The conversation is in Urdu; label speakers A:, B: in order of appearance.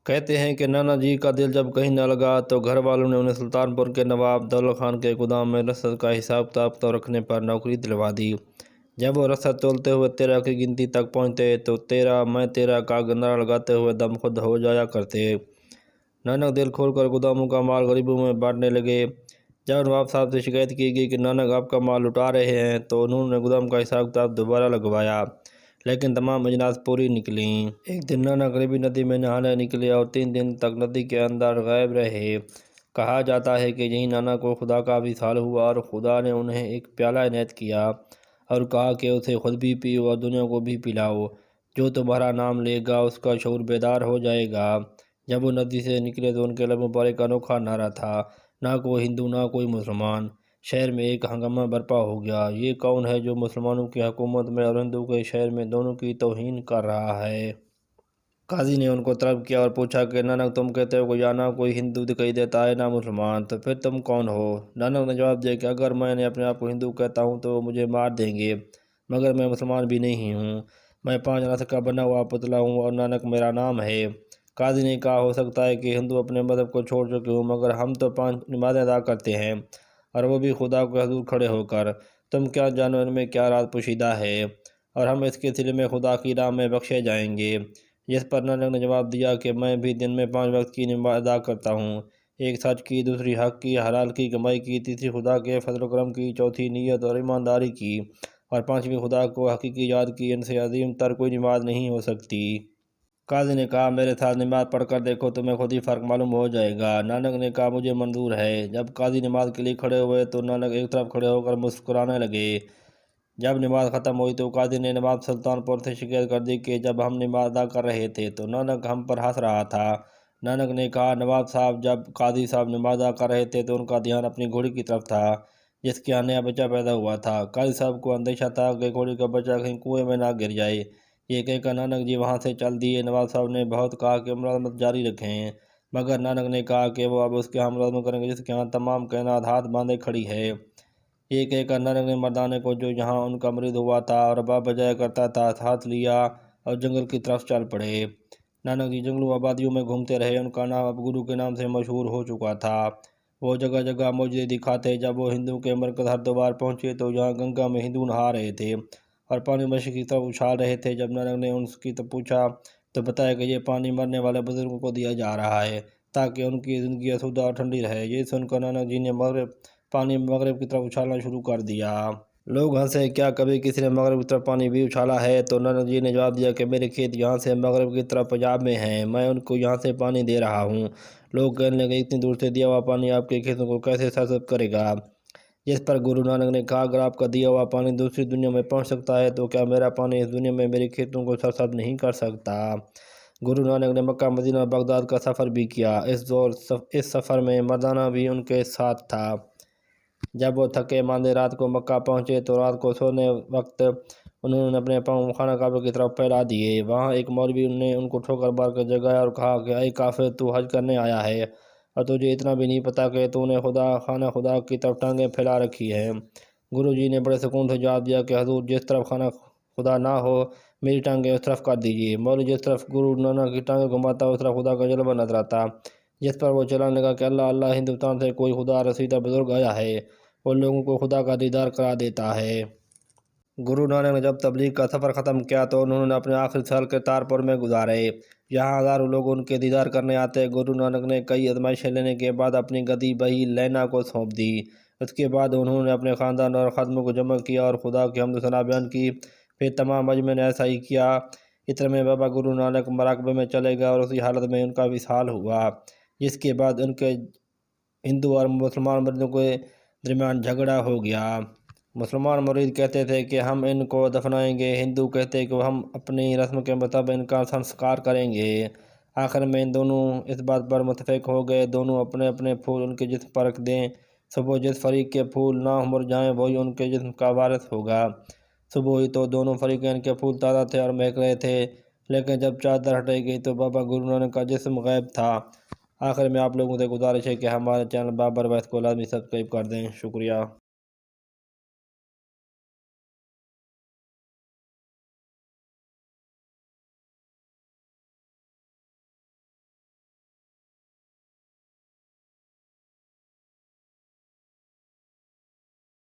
A: کہتے ہیں کہ نانا جی کا دل جب کہیں نہ لگا تو گھر والوں نے انہیں سلطانپور کے نواب دولت خان کے گودام میں رسد کا حساب کتاب تو رکھنے پر نوکری دلوا دی۔ جب وہ رسد تولتے ہوئے 13 کی گنتی تک پہنچتے تو 13 میں 13 کا نعرہ لگاتے ہوئے دم خود ہو جایا کرتے۔ نانک دل کھول کر گوداموں کا مال غریبوں میں بانٹنے لگے۔ جب نواب صاحب سے شکایت کی گئی کہ نانک آپ کا مال لٹا رہے ہیں تو انہوں نے گودام کا حساب کتاب دوبارہ لگوایا، لیکن تمام اجناس پوری نکلیں۔ ایک دن نانک غریبی ندی میں نہانے نکلے اور 3 دن تک ندی کے اندر غائب رہے۔ کہا جاتا ہے کہ یہیں نانک کو خدا کا وصال ہوا اور خدا نے انہیں ایک پیالہ عنایت کیا اور کہا کہ اسے خود بھی پیو اور دنیا کو بھی پلاؤ۔ جو تمہارا نام لے گا اس کا شعور بیدار ہو جائے گا۔ جب وہ ندی سے نکلے تو ان کے لبوں پر ایک انوکھا نعرہ تھا، نہ کوئی ہندو نہ کوئی مسلمان۔ شہر میں ایک ہنگامہ برپا ہو گیا۔ یہ کون ہے جو مسلمانوں کی حکومت میں اور ہندوؤں کے شہر میں دونوں کی توہین کر رہا ہے؟ قاضی نے ان کو طلب کیا اور پوچھا کہ نانک تم کہتے ہو کہ یہاں نہ کوئی ہندو دکھائی دیتا ہے نہ مسلمان، تو پھر تم کون ہو؟ نانک نے جواب دیا کہ اگر میں نے اپنے آپ کو ہندو کہتا ہوں تو وہ مجھے مار دیں گے، مگر میں مسلمان بھی نہیں ہوں۔ میں 5 نسل کا بنا ہوا پتلا ہوں اور نانک میرا نام ہے۔ قاضی نے کہا ہو سکتا ہے کہ ہندو اپنے مذہب کو چھوڑ چکے ہوں، مگر ہم تو 5 نمازیں ادا کرتے ہیں اور وہ بھی خدا کے حضور کھڑے ہو کر۔ تم کیا جانو ان میں کیا راز پوشیدہ ہے، اور ہم اس کے صلے میں خدا کی راہ میں بخشے جائیں گے۔ جس پر نانک نے جواب دیا کہ میں بھی دن میں 5 وقت کی نماز ادا کرتا ہوں، ایک سچ کی، دوسری حق کی، حلال کی کمائی کی، تیسری خدا کے فضل و کرم کی، چوتھی نیت اور ایمانداری کی، اور 5ویں خدا کو حقیقی یاد کی۔ ان سے عظیم تر کوئی نماز نہیں ہو سکتی۔ قاضی نے کہا میرے ساتھ نماز پڑھ کر دیکھو، تمہیں خود ہی فرق معلوم ہو جائے گا۔ نانک نے کہا مجھے منظور ہے۔ جب قاضی نماز کے لیے کھڑے ہوئے تو نانک ایک طرف کھڑے ہو کر مسکرانے لگے۔ جب نماز ختم ہوئی تو قاضی نے نواب سلطانپور سے شکایت کر دی کہ جب ہم نماز ادا کر رہے تھے تو نانک ہم پر ہنس رہا تھا۔ نانک نے کہا نواب صاحب جب قاضی صاحب نماز ادا کر رہے تھے تو ان کا دھیان اپنی گھوڑی کی طرف تھا جس کے یہاں نیا بچہ پیدا ہوا تھا۔ قاضی صاحب کو اندیشہ تھا کہ گھوڑی کا بچہ کہیں کنویں میں نہ گر جائے۔ یہ کہہ کر نانک جی وہاں سے چل دیے۔ نواب صاحب نے بہت کہا کہ ملازمت جاری رکھیں، مگر نانک نے کہا کہ وہ اب اس کے ہاں ملازمت کریں گے جس کے ہاں تمام کائنات ہاتھ باندھے کھڑی ہے۔ یہ کہہ کر نانک نے مردانے کو جو جہاں ان کا مرید ہوا تھا اور رباب بجایا کرتا تھا ہاتھ لیا اور جنگل کی طرف چل پڑے۔ نانک جی جنگلوں آبادیوں میں گھومتے رہے۔ ان کا نام اب گرو کے نام سے مشہور ہو چکا تھا۔ وہ جگہ جگہ معجزے دکھاتے۔ جب وہ ہندو کے مرکز ہردوار پہنچے تو یہاں گنگا میں ہندو نہا رہے تھے اور پانی مشرق کی طرف اچھال رہے تھے۔ جب نانک نے ان کی پوچھا تو بتایا کہ یہ پانی مرنے والے بزرگوں کو دیا جا رہا ہے تاکہ ان کی زندگی آسودہ اور ٹھنڈی رہے۔ یہ سن کر نانک جی نے پانی مغرب کی طرف اچھالنا شروع کر دیا۔ لوگ ہنسے، کیا کبھی کسی نے مغرب کی طرف پانی بھی اچھالا ہے؟ تو نانک جی نے جواب دیا کہ میرے کھیت یہاں سے مغرب کی طرف پنجاب میں ہیں، میں ان کو یہاں سے پانی دے رہا ہوں۔ لوگ کہنے لگے اتنی دور سے دیا ہوا پانی آپ کے کھیتوں کو کیسے سرسبز کرے گا؟ جس پر گرو نانک نے کہا اگر آپ کا دیا ہوا پانی دوسری دنیا میں پہنچ سکتا ہے تو کیا میرا پانی اس دنیا میں میرے کھیتوں کو سرسبز نہیں کر سکتا؟ گرو نانک نے مکہ مدینہ اور بغداد کا سفر بھی کیا۔ اس سفر میں مردانہ بھی ان کے ساتھ تھا۔ جب وہ تھکے ماندے رات کو مکہ پہنچے تو رات کو سونے وقت انہوں نے اپنے پاؤں خانہ کعبہ کی طرف پھیلا دیے۔ وہاں ایک مولوی نے ان کو ٹھوکر مار کر جگایا اور کہا کہ اے کافر، تو حج کرنے آیا ہے اور تجھے اتنا بھی نہیں پتہ کہ تو نے خانہ خدا کی طرف ٹانگیں پھیلا رکھی ہیں؟ گرو جی نے بڑے سکون سے جواب دیا کہ حضور جس طرف خانہ خدا نہ ہو میری ٹانگیں اس طرف کر دیجیے۔ مولوی جس طرف گرو نانک کی ٹانگیں گھماتا اس طرف خدا کا جلوہ نظر آتا، جس پر وہ چلانے لگا کہ اللہ اللہ، ہندوستان سے کوئی خدا رسیدہ بزرگ آیا ہے، وہ لوگوں کو خدا کا دیدار کرا دیتا ہے۔ گرو نانک نے جب تبلیغ کا سفر ختم کیا تو انہوں نے اپنے آخری سال کرتارپور میں گزارے۔ یہاں ہزاروں لوگ ان کے دیدار کرنے آتے۔ گرو نانک نے کئی آزمائشیں لینے کے بعد اپنی گدی بھائی لینا کو سونپ دی۔ اس کے بعد انہوں نے اپنے خاندان اور خادموں کو جمع کیا اور خدا کی حمد و ثنا بیان کی۔ پھر تمام مجمع نے ایسا ہی کیا۔ اتنے میں بابا گرو نانک مراقبے میں چلے گئے اور اسی حالت میں ان کا وصال ہوا، جس کے بعد ان کے ہندو اور مسلمان مریدوں کے درمیان جھگڑا ہو گیا۔ مسلمان مرید کہتے تھے کہ ہم ان کو دفنائیں گے، ہندو کہتے کہ ہم اپنی رسم کے مطابق ان کا سنسکار کریں گے۔ آخر میں ان دونوں اس بات پر متفق ہو گئے دونوں اپنے اپنے پھول ان کے جسم پر رکھ دیں۔ صبح جس فریق کے پھول نہ مرجھائیں وہی ان کے جسم کا وارث ہوگا۔ صبح ہوئی تو دونوں فریقین کے پھول تازہ تھے اور مہک رہے تھے، لیکن جب چادر ہٹائی گئی تو بابا گرو نانک کا جسم غائب تھا۔ آخر میں آپ لوگوں سے گزارش ہے کہ ہمارے چینل بابر وائس کو لازمی سبسکرائب کر دیں۔ شکریہ۔